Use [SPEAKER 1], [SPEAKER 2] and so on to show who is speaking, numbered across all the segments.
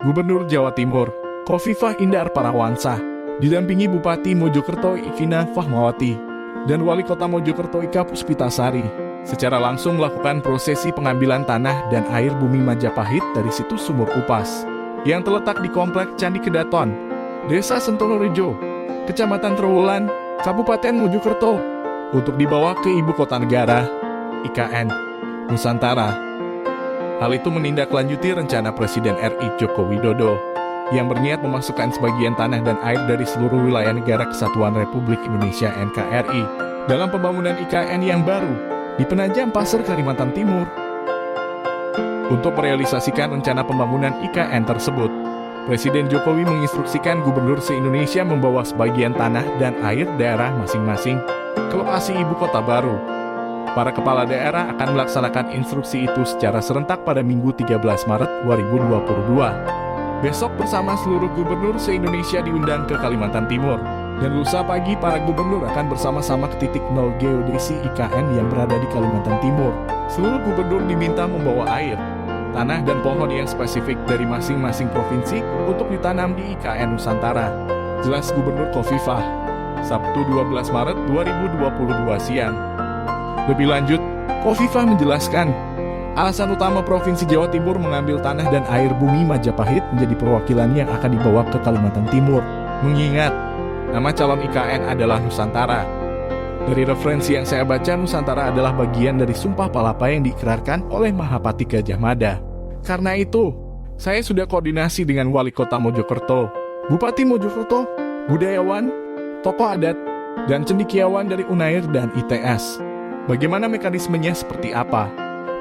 [SPEAKER 1] Gubernur Jawa Timur, Khofifah Indar Parawansa, didampingi Bupati Mojokerto Ivina Fahmawati, dan Wali Kota Mojokerto Ika Puspitasari, secara langsung melakukan prosesi pengambilan tanah dan air bumi Majapahit dari situs Sumur Upas, yang terletak di Komplek Candi Kedaton, Desa Sentolorejo, Kecamatan Trowulan, Kabupaten Mojokerto, untuk dibawa ke Ibu Kota Negara, IKN, Nusantara. Hal itu menindaklanjuti rencana Presiden RI Joko Widodo yang berniat memasukkan sebagian tanah dan air dari seluruh wilayah negara Kesatuan Republik Indonesia NKRI dalam pembangunan IKN yang baru di Penajam Pasir, Kalimantan Timur. Untuk merealisasikan rencana pembangunan IKN tersebut, Presiden Jokowi menginstruksikan gubernur se-Indonesia membawa sebagian tanah dan air daerah masing-masing ke lokasi ibu kota baru. Para kepala daerah akan melaksanakan instruksi itu secara serentak pada Minggu 13 Maret 2022. Besok bersama seluruh gubernur se-Indonesia diundang ke Kalimantan Timur. Dan lusa pagi para gubernur akan bersama-sama ke titik nol geodesi IKN yang berada di Kalimantan Timur. Seluruh gubernur diminta membawa air, tanah dan pohon yang spesifik dari masing-masing provinsi untuk ditanam di IKN Nusantara. Jelas Gubernur Khofifah, Sabtu 12 Maret 2022 siang. Lebih lanjut, Khofifah menjelaskan, alasan utama Provinsi Jawa Timur mengambil tanah dan air bumi Majapahit menjadi perwakilan yang akan dibawa ke Kalimantan Timur, mengingat nama calon IKN adalah Nusantara. Dari referensi yang saya baca, Nusantara adalah bagian dari Sumpah Palapa yang diikrarkan oleh Mahapati Gajah Mada. Karena itu, saya sudah koordinasi dengan Wali Kota Mojokerto, Bupati Mojokerto, budayawan, tokoh adat, dan cendekiawan dari UNAIR dan ITS. Bagaimana mekanismenya seperti apa,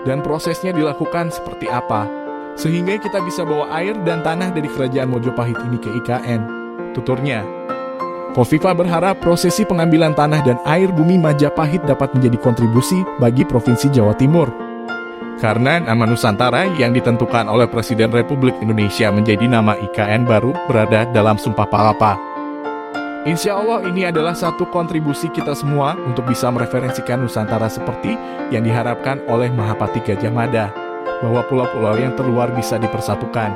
[SPEAKER 1] dan prosesnya dilakukan seperti apa, sehingga kita bisa bawa air dan tanah dari Kerajaan Mojopahit ini ke IKN, tuturnya. Khofifah berharap prosesi pengambilan tanah dan air bumi Majapahit dapat menjadi kontribusi bagi Provinsi Jawa Timur. Karena nama Nusantara yang ditentukan oleh Presiden Republik Indonesia menjadi nama IKN baru berada dalam Sumpah Palapa. Insya Allah ini adalah satu kontribusi kita semua untuk bisa mereferensikan Nusantara seperti yang diharapkan oleh Mahapati Gajah Mada, bahwa pulau-pulau yang terluar bisa dipersatukan.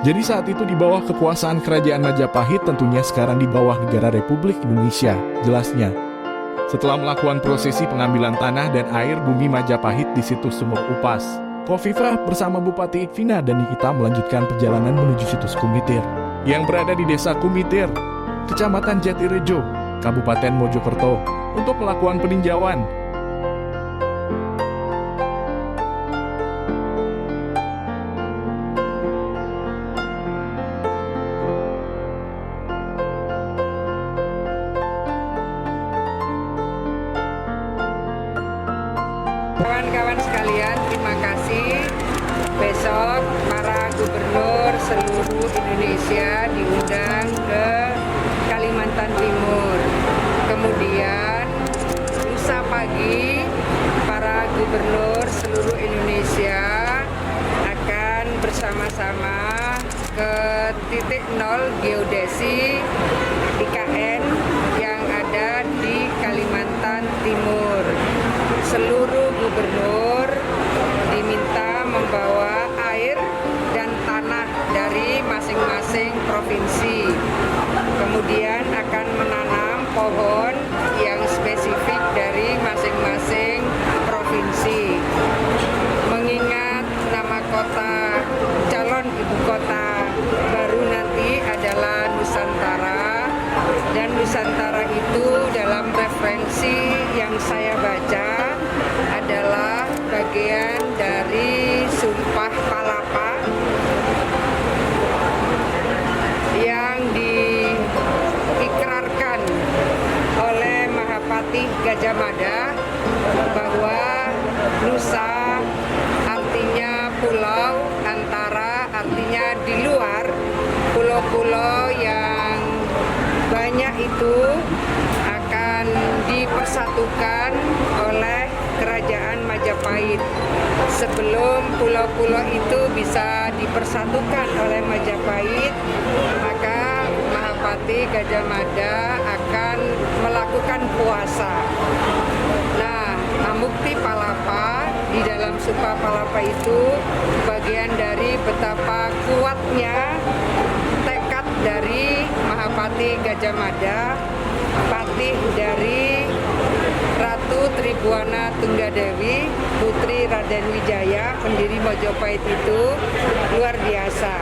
[SPEAKER 1] Jadi saat itu di bawah kekuasaan Kerajaan Majapahit, tentunya sekarang di bawah negara Republik Indonesia, jelasnya. Setelah melakukan prosesi pengambilan tanah dan air bumi Majapahit di situs Sumur Upas, Khofifah bersama Bupati Ivina dan Nikita melanjutkan perjalanan menuju situs Kumitir, yang berada di Desa Kumitir, Kecamatan Jatirejo, Kabupaten Mojokerto, untuk melakukan peninjauan.
[SPEAKER 2] Kawan-kawan sekalian, terima kasih. Besok para gubernur seluruh Indonesia diundang ke Kalimantan Timur. Kemudian lusa pagi para gubernur seluruh Indonesia akan bersama-sama ke titik nol geodesi IKN yang ada di Kalimantan Timur. Seluruh gubernur diminta membawa air dan tanah dari masing-masing provinsi. Kemudian akan menanam pohon yang spesifik dari masing-masing provinsi. Mengingat nama kota calon ibu kota baru nanti adalah Nusantara, dan Nusantara itu dalam referensi yang saya baca adalah bagian dari Sumpah Palapa yang diikrarkan oleh Mahapati Gajah Mada bahwa Nusa artinya pulau, antara artinya di luar. Pulau-pulau yang banyak itu akan dipersatukan oleh Kerajaan Majapahit. Sebelum pulau-pulau itu bisa dipersatukan oleh Majapahit, maka Mahapati Gajah Mada akan melakukan puasa. Nah, Mukti Palapa. Di dalam Sumpah Palapa itu bagian dari betapa kuatnya tekad dari Mahapati Gajah Mada, patih dari Ratu Tribhuwana Tunggadewi, Putri Raden Wijaya, pendiri Mojopahit itu luar biasa.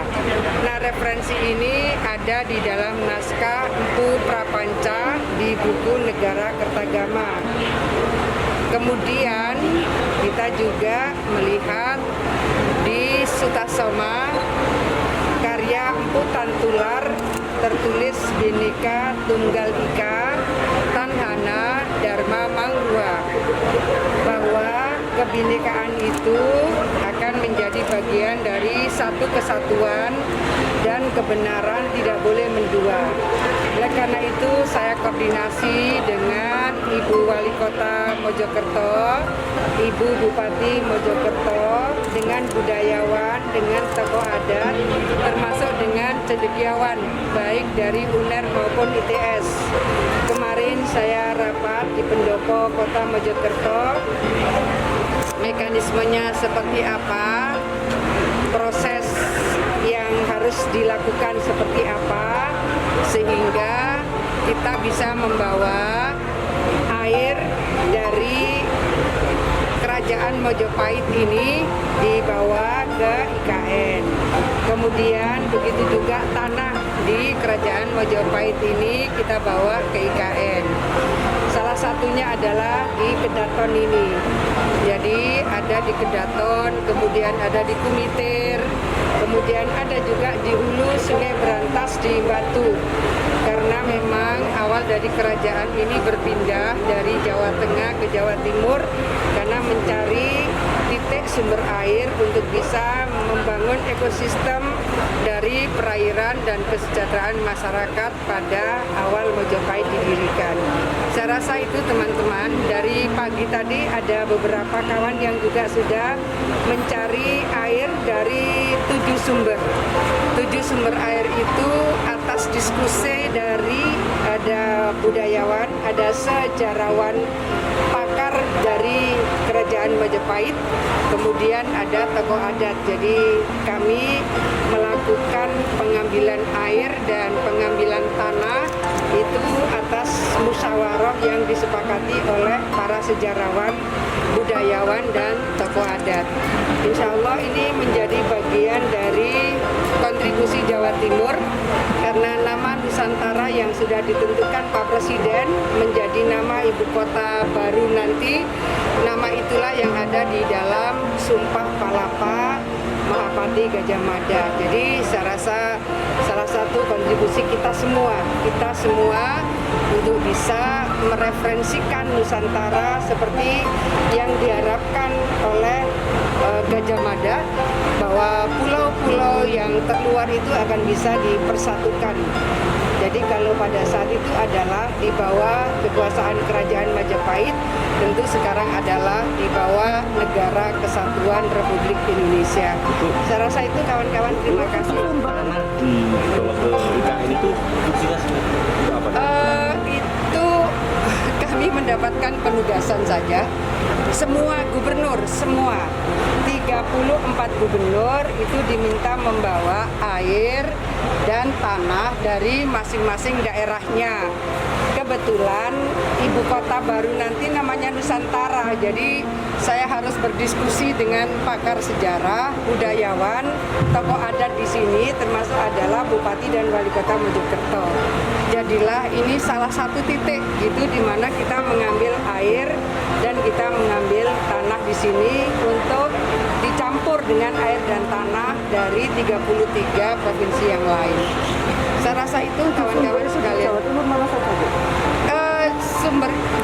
[SPEAKER 2] Nah, referensi ini ada di dalam naskah Empu Prapanca di buku Negara Kertagama. Kemudian kita juga melihat di Sutasoma karya Empu Tantular tertulis Bhinneka Tunggal Ika Tanhana Dharma Mangrua, bahwa kebinekaan itu akan menjadi bagian dari satu kesatuan dan kebenaran tidak boleh mendua. Oleh karena itu saya koordinasi dengan Ibu Wali Kota Mojokerto, Ibu Bupati Mojokerto, dengan budayawan, dengan tokoh adat, termasuk dengan cendekiawan, baik dari UNER maupun ITS. Kemarin saya rapat di Pendopo Kota Mojokerto, mekanismenya seperti apa, proses yang harus dilakukan seperti apa, sehingga kita bisa membawa air dari Kerajaan Mojopahit ini dibawa ke IKN. Kemudian begitu juga tanah di Kerajaan Mojopahit ini kita bawa ke IKN. Salah satunya adalah di Kedaton ini. Jadi ada di Kedaton, kemudian ada di Kumitir, kemudian ada juga di hulu Sungai Berantas di Batu. Karena memang awal dari kerajaan ini berpindah dari Jawa Tengah ke Jawa Timur karena mencari titik sumber air untuk bisa membangun ekosistem dari perairan dan kesejahteraan masyarakat pada awal Mojopahit didirikan. Saya rasa itu teman-teman, dari pagi tadi ada beberapa kawan yang juga sudah mencari air dari 7 sumber. 7 sumber air itu atas diskusi dari ada budayawan, ada sejarawan, pakar dari Kerajaan Majapahit, kemudian ada tokoh adat. Jadi kami melakukan pengambilan air dan pengambilan tanah itu atas musyawarah yang disepakati oleh para sejarawan, budayawan, dan tokoh adat. Insya Allah ini menjadi bagian dari kontribusi Jawa Timur karena nama Nusantara yang sudah ditentukan Pak Presiden menjadi nama ibu kota baru nanti, nama itulah yang ada di dalam Sumpah Palapa Mahapati Gajah Mada. Jadi saya rasa salah satu kontribusi kita semua untuk bisa mereferensikan Nusantara seperti yang diharapkan oleh Gajah Mada, bahwa pulau-pulau yang terluar itu akan bisa dipersatukan. Jadi kalau pada saat itu adalah di bawah kekuasaan Kerajaan Majapahit, tentu sekarang adalah di bawah Negara Kesatuan Republik Indonesia. Saya rasa itu kawan-kawan, terima kasih.
[SPEAKER 3] Kalau ke IKN itu fungsinya apa?
[SPEAKER 2] Itu kami mendapatkan penugasan saja. Semua gubernur, semua 34 gubernur itu diminta membawa air dan tanah dari masing-masing daerahnya. Kebetulan ibu kota baru nanti namanya Nusantara, jadi saya harus berdiskusi dengan pakar sejarah, budayawan, tokoh adat di sini, termasuk adalah Bupati dan Wali Kota Mojokerto. Jadilah ini salah satu titik gitu di mana kita mengambil air dan kita mengambil tanah di sini untuk dicampur dengan air dan tanah dari 33 provinsi yang lain. Saya rasa itu kawan-kawan sekalian.
[SPEAKER 4] Jawa Timur mana saja?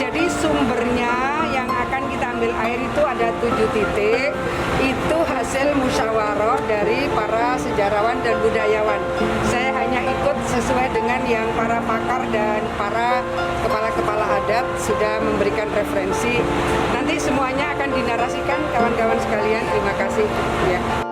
[SPEAKER 2] Jadi sumbernya yang akan kita ambil air itu ada 7 titik. Itu hasil musyawarah dari para sejarawan dan budayawan. Saya hanya ikut sesuai dengan yang para pakar dan para kepala-kepala adat sudah memberikan referensi. Nanti semuanya akan dinarasikan kawan-kawan sekalian. Terima kasih. Ya.